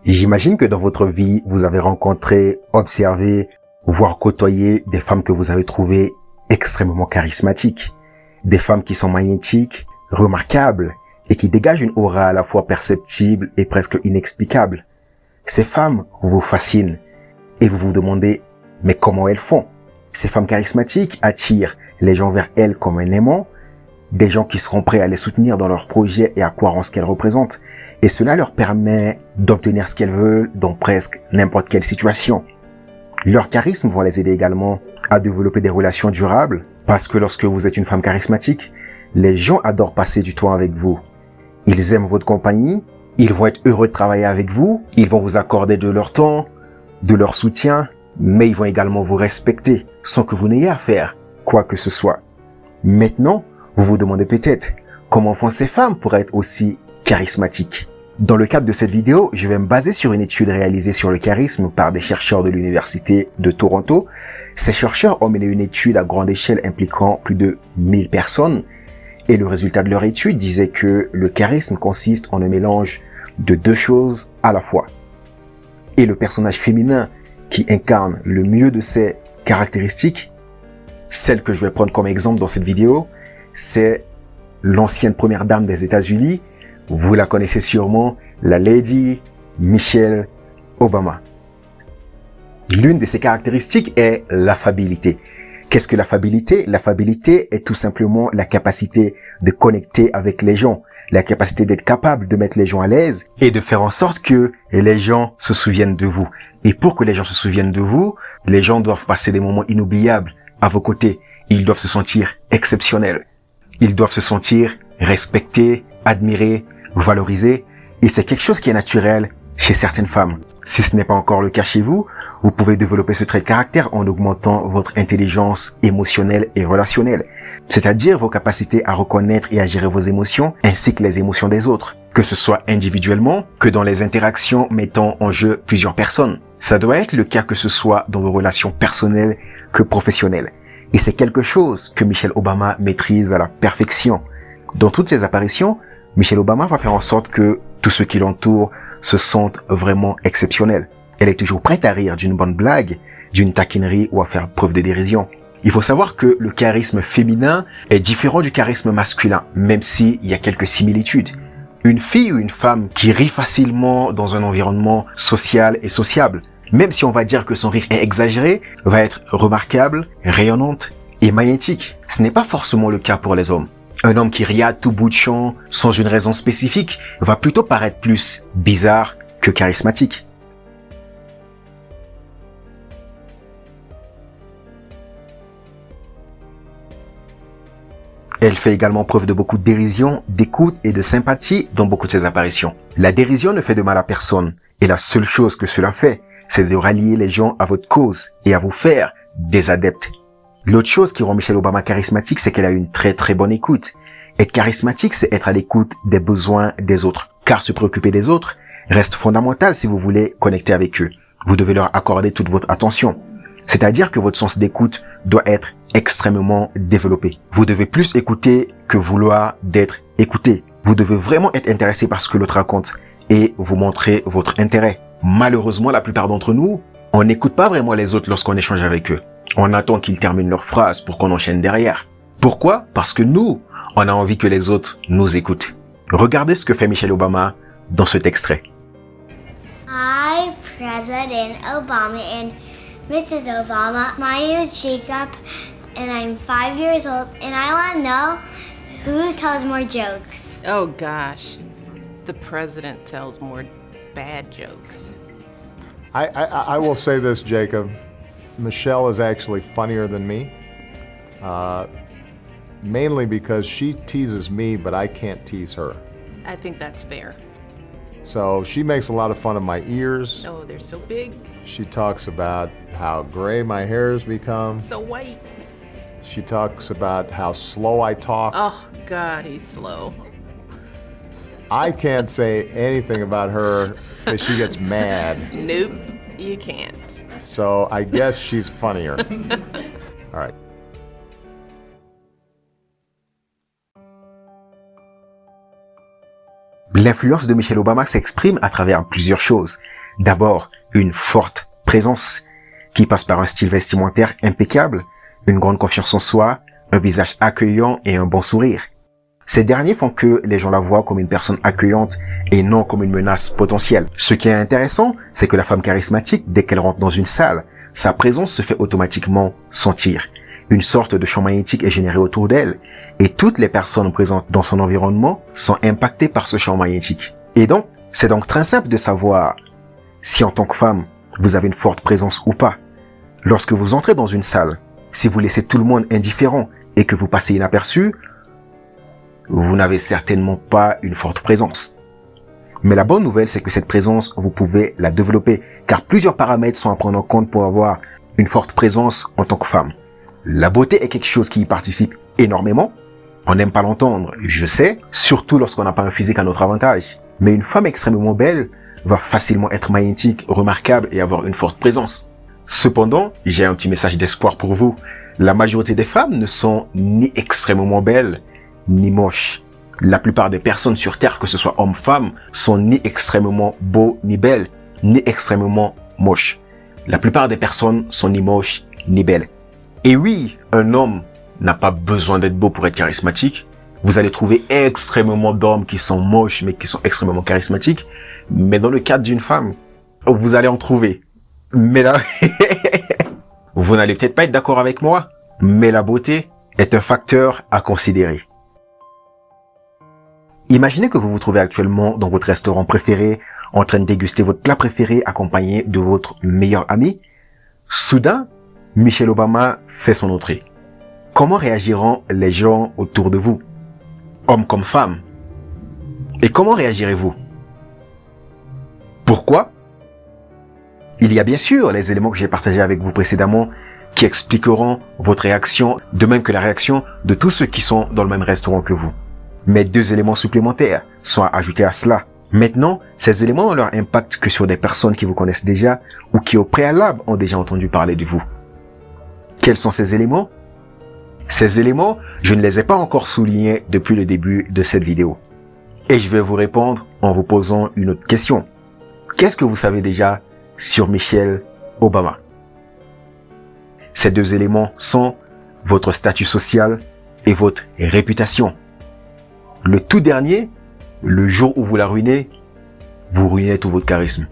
J'imagine que dans votre vie, vous avez rencontré, observé, voire côtoyé des femmes que vous avez trouvées extrêmement charismatiques. Des femmes qui sont magnétiques, remarquables et qui dégagent une aura à la fois perceptible et presque inexplicable. Ces femmes vous fascinent et vous vous demandez mais comment elles font? Ces femmes charismatiques attirent les gens vers elles comme un aimant, des gens qui seront prêts à les soutenir dans leurs projets et à croire en ce qu'elles représentent. Et cela leur permet d'obtenir ce qu'elles veulent dans presque n'importe quelle situation. Leur charisme va les aider également à développer des relations durables parce que lorsque vous êtes une femme charismatique, les gens adorent passer du temps avec vous. Ils aiment votre compagnie, ils vont être heureux de travailler avec vous, ils vont vous accorder de leur temps, de leur soutien, mais ils vont également vous respecter sans que vous n'ayez à faire quoi que ce soit. Maintenant, vous vous demandez peut-être comment font ces femmes pour être aussi charismatiques. Dans le cadre de cette vidéo, je vais me baser sur une étude réalisée sur le charisme par des chercheurs de l'université de Toronto. Ces chercheurs ont mené une étude à grande échelle impliquant plus de 1000 personnes et le résultat de leur étude disait que le charisme consiste en un mélange de deux choses à la fois. Et le personnage féminin qui incarne le mieux de ces caractéristiques, celle que je vais prendre comme exemple dans cette vidéo, c'est l'ancienne première dame des États-Unis. Vous la connaissez sûrement, la Lady Michelle Obama. L'une de ses caractéristiques est l'affabilité. Qu'est-ce que l'affabilité? L'affabilité est tout simplement la capacité de connecter avec les gens, la capacité d'être capable de mettre les gens à l'aise et de faire en sorte que les gens se souviennent de vous. Et pour que les gens se souviennent de vous, les gens doivent passer des moments inoubliables à vos côtés. Ils doivent se sentir exceptionnels. Ils doivent se sentir respectés, admirés, valorisés. Et c'est quelque chose qui est naturel chez certaines femmes. Si ce n'est pas encore le cas chez vous, vous pouvez développer ce trait de caractère en augmentant votre intelligence émotionnelle et relationnelle. C'est-à-dire vos capacités à reconnaître et à gérer vos émotions ainsi que les émotions des autres. Que ce soit individuellement, que dans les interactions mettant en jeu plusieurs personnes. Ça doit être le cas que ce soit dans vos relations personnelles que professionnelles. Et c'est quelque chose que Michelle Obama maîtrise à la perfection. Dans toutes ses apparitions, Michelle Obama va faire en sorte que tous ceux qui l'entourent se sentent vraiment exceptionnels. Elle est toujours prête à rire d'une bonne blague, d'une taquinerie ou à faire preuve de dérision. Il faut savoir que le charisme féminin est différent du charisme masculin, même s'il y a quelques similitudes. Une fille ou une femme qui rit facilement dans un environnement social et sociable, même si on va dire que son rire est exagéré, va être remarquable, rayonnante et magnétique. Ce n'est pas forcément le cas pour les hommes. Un homme qui rit à tout bout de champ, sans une raison spécifique, va plutôt paraître plus bizarre que charismatique. Elle fait également preuve de beaucoup de dérision, d'écoute et de sympathie dans beaucoup de ses apparitions. La dérision ne fait de mal à personne, et la seule chose que cela fait, c'est de rallier les gens à votre cause et à vous faire des adeptes. L'autre chose qui rend Michelle Obama charismatique, c'est qu'elle a une très très bonne écoute. Être charismatique, c'est être à l'écoute des besoins des autres. Car se préoccuper des autres reste fondamental si vous voulez connecter avec eux. Vous devez leur accorder toute votre attention. C'est-à-dire que votre sens d'écoute doit être extrêmement développé. Vous devez plus écouter que vouloir d'être écouté. Vous devez vraiment être intéressé par ce que l'autre raconte et vous montrer votre intérêt. Malheureusement, la plupart d'entre nous, on n'écoute pas vraiment les autres lorsqu'on échange avec eux. On attend qu'ils terminent leur phrase pour qu'on enchaîne derrière. Pourquoi? Parce que nous, on a envie que les autres nous écoutent. Regardez ce que fait Michelle Obama dans cet extrait. Hi, President Obama and Mrs. Obama. My name is Jacob and I'm 5 years old and I want to know who tells more jokes. Oh gosh, the president tells more bad jokes. I will say this, Jacob. Michelle is actually funnier than me. Mainly because she teases me, but I can't tease her. I think that's fair. So she makes a lot of fun of my ears. Oh, they're so big, She talks about how gray my hair's become. so white. She talks about how slow I talk. Oh God, he's slow. I can't say anything about her because she gets mad. Nope, you can't. So I guess she's funnier. All right. L'influence de Michelle Obama s'exprime à travers plusieurs choses. D'abord, une forte présence qui passe par un style vestimentaire impeccable, une grande confiance en soi, un visage accueillant et un bon sourire. Ces derniers font que les gens la voient comme une personne accueillante et non comme une menace potentielle. Ce qui est intéressant, c'est que la femme charismatique, dès qu'elle rentre dans une salle, sa présence se fait automatiquement sentir. Une sorte de champ magnétique est généré autour d'elle et toutes les personnes présentes dans son environnement sont impactées par ce champ magnétique. Et donc, c'est donc très simple de savoir si en tant que femme, vous avez une forte présence ou pas. Lorsque vous entrez dans une salle, si vous laissez tout le monde indifférent et que vous passez inaperçu, vous n'avez certainement pas une forte présence. Mais la bonne nouvelle, c'est que cette présence, vous pouvez la développer, car plusieurs paramètres sont à prendre en compte pour avoir une forte présence en tant que femme. La beauté est quelque chose qui y participe énormément. On n'aime pas l'entendre, je sais, surtout lorsqu'on n'a pas un physique à notre avantage. Mais une femme extrêmement belle va facilement être magnétique, remarquable et avoir une forte présence. Cependant, j'ai un petit message d'espoir pour vous. La majorité des femmes ne sont ni extrêmement belles, ni moches. La plupart des personnes sur Terre, que ce soit hommes-femmes, sont ni extrêmement beaux, ni belles, ni extrêmement moches. La plupart des personnes sont ni moches, ni belles. Et oui, un homme n'a pas besoin d'être beau pour être charismatique. Vous allez trouver extrêmement d'hommes qui sont moches, mais qui sont extrêmement charismatiques. Mais dans le cadre d'une femme, vous allez en trouver. Mais là, vous n'allez peut-être pas être d'accord avec moi, mais la beauté est un facteur à considérer. Imaginez que vous vous trouvez actuellement dans votre restaurant préféré, en train de déguster votre plat préféré accompagné de votre meilleur ami. Soudain, Michelle Obama fait son entrée. Comment réagiront les gens autour de vous, hommes comme femmes? Et comment réagirez-vous? Pourquoi? Il y a bien sûr les éléments que j'ai partagés avec vous précédemment qui expliqueront votre réaction, de même que la réaction de tous ceux qui sont dans le même restaurant que vous. Mais 2 éléments supplémentaires sont ajoutés à cela. Maintenant, ces éléments ont leur impact que sur des personnes qui vous connaissent déjà ou qui au préalable ont déjà entendu parler de vous. Quels sont ces éléments? Ces éléments, je ne les ai pas encore soulignés depuis le début de cette vidéo. Et je vais vous répondre en vous posant une autre question. Qu'est-ce que vous savez déjà sur Michelle Obama? Ces 2 éléments sont votre statut social et votre réputation. Le tout dernier, le jour où vous la ruinez, vous ruinez tout votre charisme.